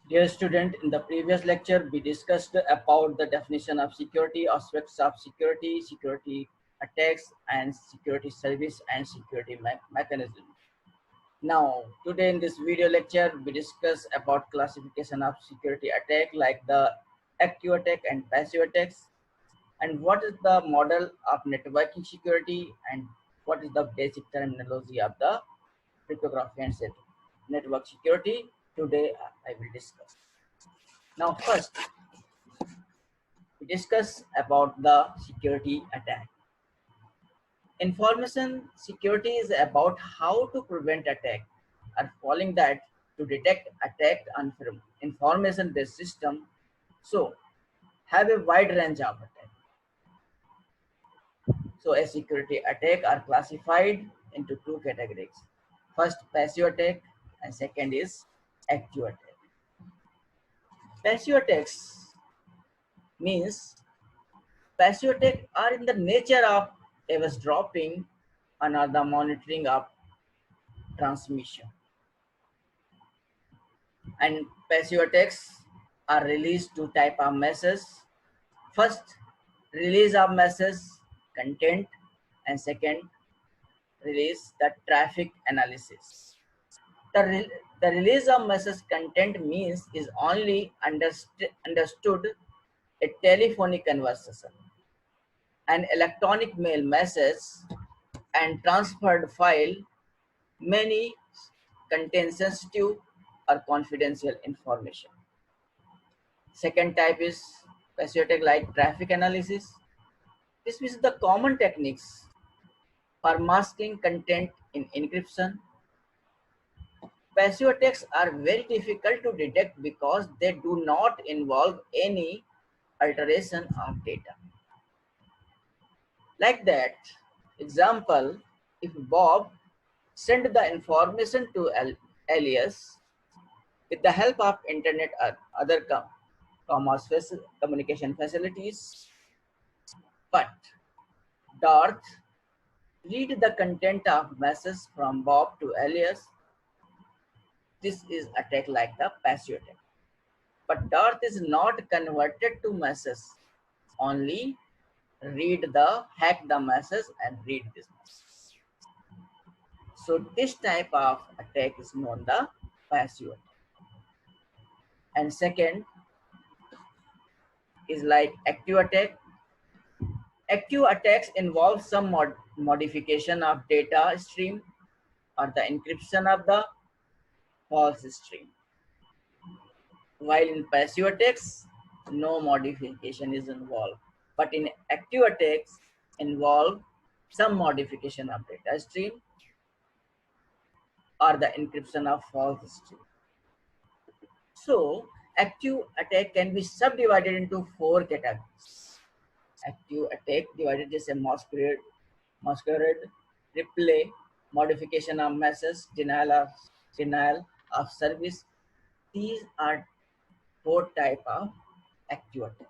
Dear student, in the previous lecture, we discussed about the definition of security, aspects of security, security attacks, and security service and security mechanism. Now, today in this video lecture, we discuss about classification of security attack like the active attack and passive attacks, and what is the model of networking security, and what is the basic terminology of the cryptography and network security. Today, I will discuss. Now, first, we discuss about the security attack. Information security is about how to prevent attack or following that to detect attack on information-based system. So, have a wide range of attack. So, a security attack are classified into two categories. First, passive attack, and second is active attack. Passive attacks means passive attacks are in the nature of eavesdropping and are the monitoring of transmission. And passive attacks are released two type of messages. First, release of message content, and second, release the traffic analysis. The release of message content means is only understood a telephonic conversation, an electronic mail message, and transferred file. Many contain sensitive or confidential information. Second type is passive attack like traffic analysis. This is the common techniques for masking content in encryption. Passive attacks are very difficult to detect because they do not involve any alteration of data. Like that, example, if Bob send the information to alias with the help of internet or other communication facilities, but Darth read the content of message from Bob to alias. This is attack like the passive attack. But Darth is not converted to message, only hack the message and read this message. So this type of attack is known the passive attack. And second is like active attack. Active attacks involve some modification of data stream or the encryption of the false stream. While in passive attacks, no modification is involved. But in active attacks, involve some modification of data stream or the encryption of false stream. So, active attack can be subdivided into four categories. Active attack divided as a masquerade, replay, modification of message, denial of service. These are four type of active attack.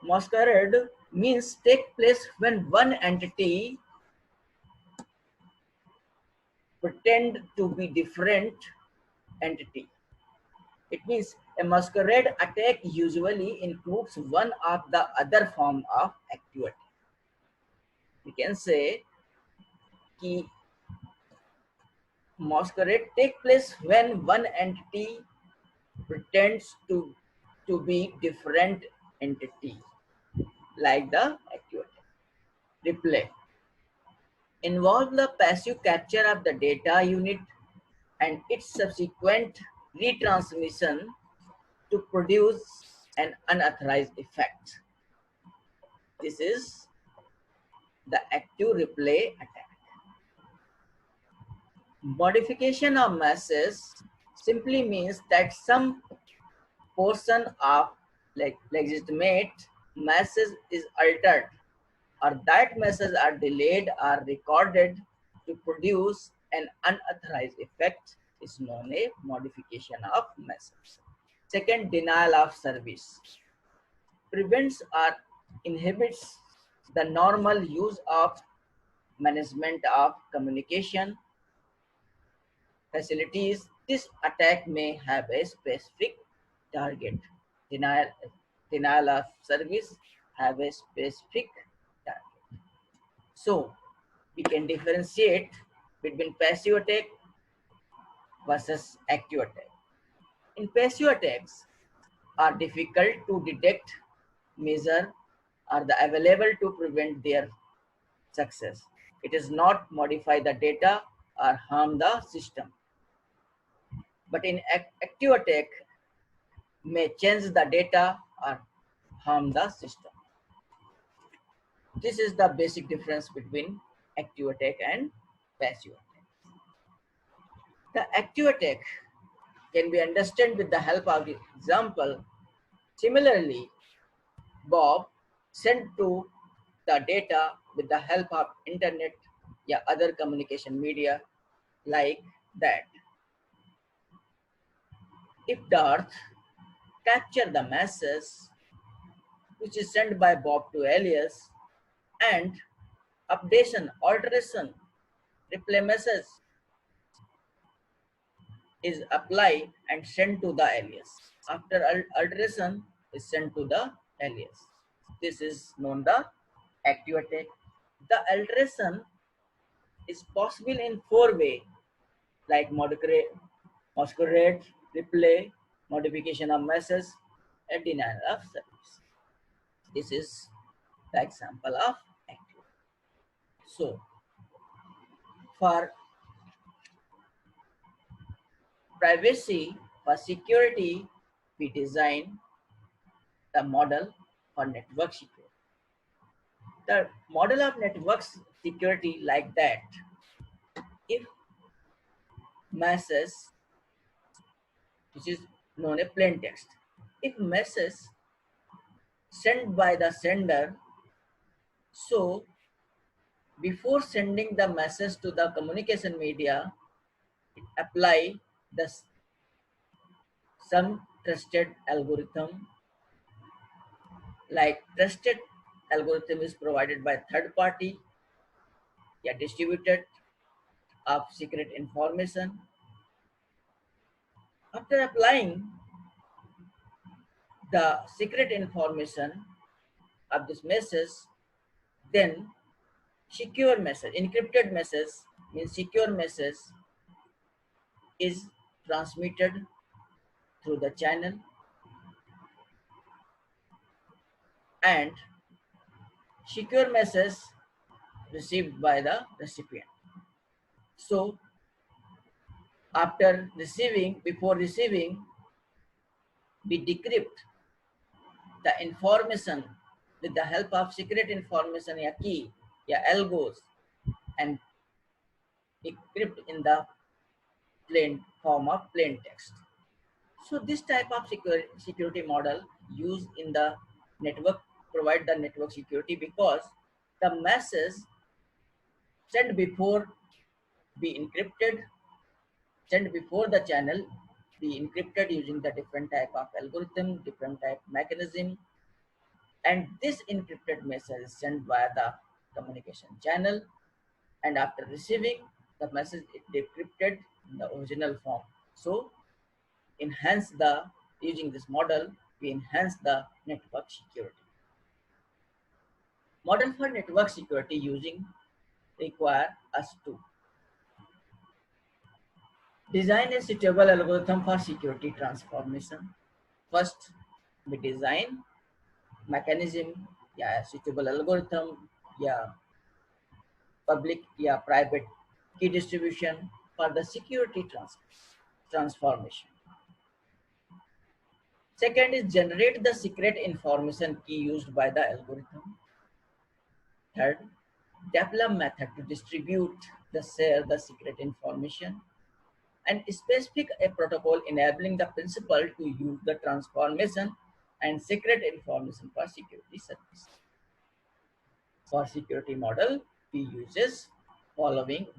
Masquerade means take place when one entity pretend to be different entity. It means a masquerade attack usually includes one of the other form of active attack. We can say कि masquerade take place when one entity pretends to be different entity, like the active attack. Replay involve the passive capture of the data unit and its subsequent retransmission to produce an unauthorized effect. This is the active replay attack. Modification of message simply means that some portion of legitimate message is altered, or that message are delayed or recorded to produce an unauthorized effect is known as modification of message. Second, denial of service prevents or inhibits the normal use of management of communication facilities. This attack may have a specific target. Denial, denial of service have a specific target. So we can differentiate between passive attack versus active attack. In passive attacks are difficult to detect, measure, or the available to prevent their success. It is not modify the data or harm the system. But in active attack may change the data or harm the system. This is the basic difference between active attack and passive attack. The active attack can be understood with the help of the example. Similarly, Bob sent to the data with the help of internet or other communication media like that. If the earth capture the message which is sent by Bob to Elias and updation, alteration, reply message is applied and sent to the alias. After alteration is sent to the alias. This is known the active attack. The alteration is possible in four ways like masquerade, replay, modification of message, and denial of service. This is the example of active. So for privacy, for security, we design the model for network security. The model of network security like that. If message, which is known as plain text, if message sent by the sender, so before sending the message to the communication media, it apply the some trusted algorithm. Like trusted algorithm is provided by third party, distributed of secret information. After applying the secret information of this message, then secure message, encrypted message means secure message is transmitted through the channel and secure message received by the recipient. So after receiving, before receiving, we decrypt the information with the help of secret information या key या algos and decrypt in the plain form of plain text. So this type of security model used in the network provide the network security because the message sent before be encrypted, sent before the channel be encrypted using the different type of algorithm, different type mechanism, and this encrypted message is sent via the communication channel, and after receiving the message is decrypted in the original form. So enhance the using this model, we enhance the network security. Model for network security using require us to design a suitable algorithm for security transformation. First, we design mechanism, suitable algorithm, public, private key distribution for the security transformation. Second is generate the secret information key used by the algorithm. Third, develop method to distribute share the secret information, and specific a protocol enabling the principal to use the transformation and secret information for security service. For security model, we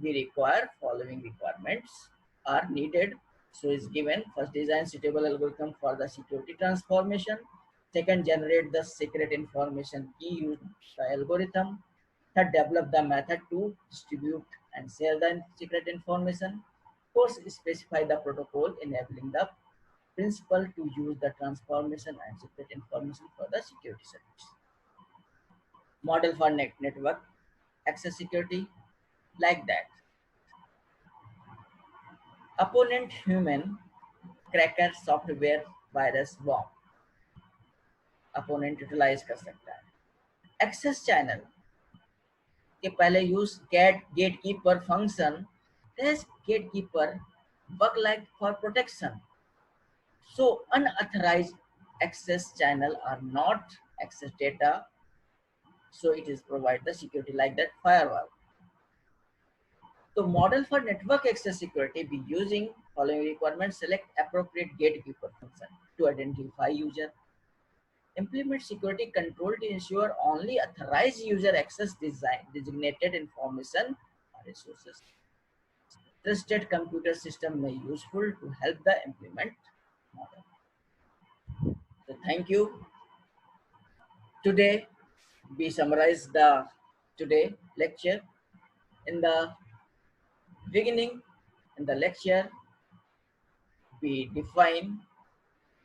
require following requirements are needed. So is given: first, design suitable algorithm for the security transformation. Second, generate the secret information key used the algorithm. Third, develop the method to distribute and share the secret information. Course specify the protocol enabling the principal to use the transformation and secret information for the security service. Model for network access security like that. Opponent human cracker software virus worm opponent utilize कर सकता है। Access channel के पहले use gate gatekeeper function this gatekeeper work like for protection. So unauthorized access channel are not access data, so it is provide the security like that firewall. So model for network access security be using following requirements. Select appropriate gatekeeper function to identify user. Implement security control to ensure only authorized user access designated information or resources. Trusted computer system may useful to help the implement model. So thank you. Today we summarize the today lecture. In the beginning, in the lecture, we define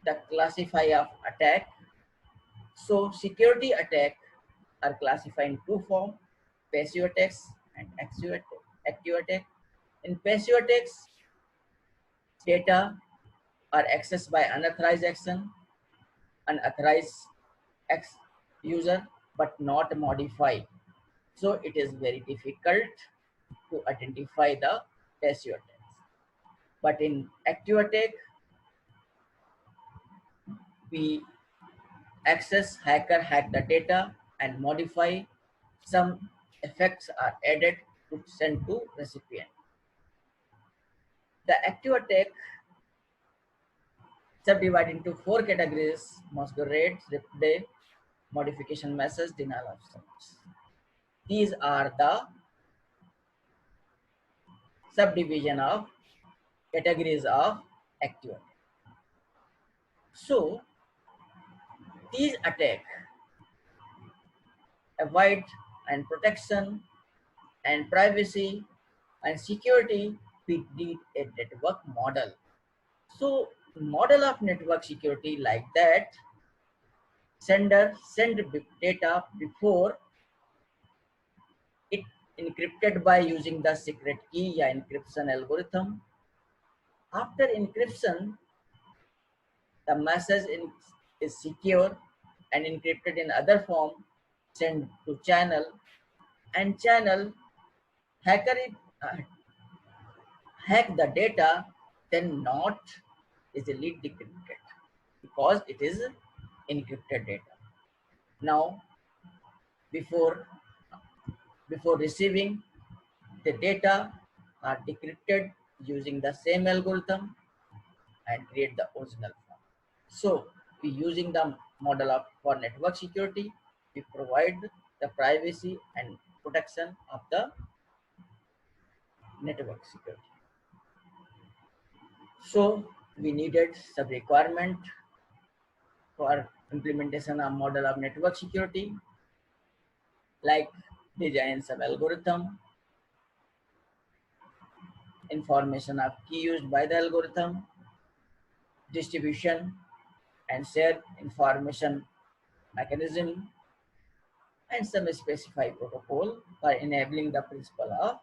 the classify of attack. So security attack are classified in two forms: passive attacks and active attack. In passive attacks, data are accessed by unauthorized action, unauthorized user, but not modified. So it is very difficult to identify the passive attacks. But in active attack, we hacker hack the data and modify. Some effects are added to send to recipient. The active attack subdivided into four categories: masquerade, replay, modification message, denial of service. These are the subdivision of categories of active attack. So these attack avoid and protection and privacy and security. We need a network model. So model of network security like that: sender send data before it encrypted by using the secret key या encryption algorithm. After encryption, the message is secure and encrypted in other form, sent to channel, and channel hacker hack the data, then not easily decrypted because it is encrypted data. Now, before receiving the data are decrypted using the same algorithm and create the original form. So we using the model of for network security, we provide the privacy and protection of the network security. So we needed some requirement for implementation of model of network security, like design some algorithm, information of key used by the algorithm, distribution and share information mechanism, and some specified protocol for enabling the principle of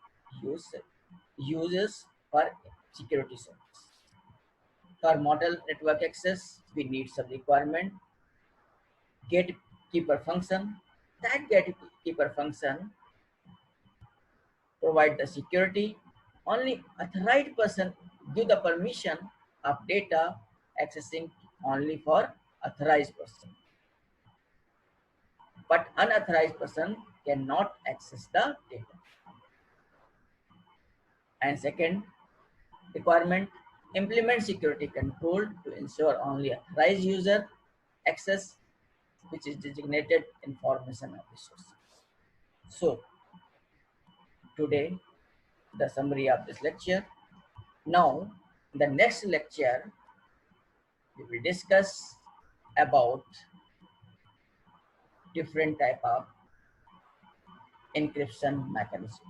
uses for security service. For model network access, we need some requirement: gatekeeper function. That gatekeeper function provide the security. Only authorized person give the permission of data accessing only for authorized person. But unauthorized person cannot access the data. And second requirement, implement security control to ensure only authorized user access, which is designated information of resources. So today the summary of this lecture. Now in the next lecture we will discuss about different type of encryption mechanism.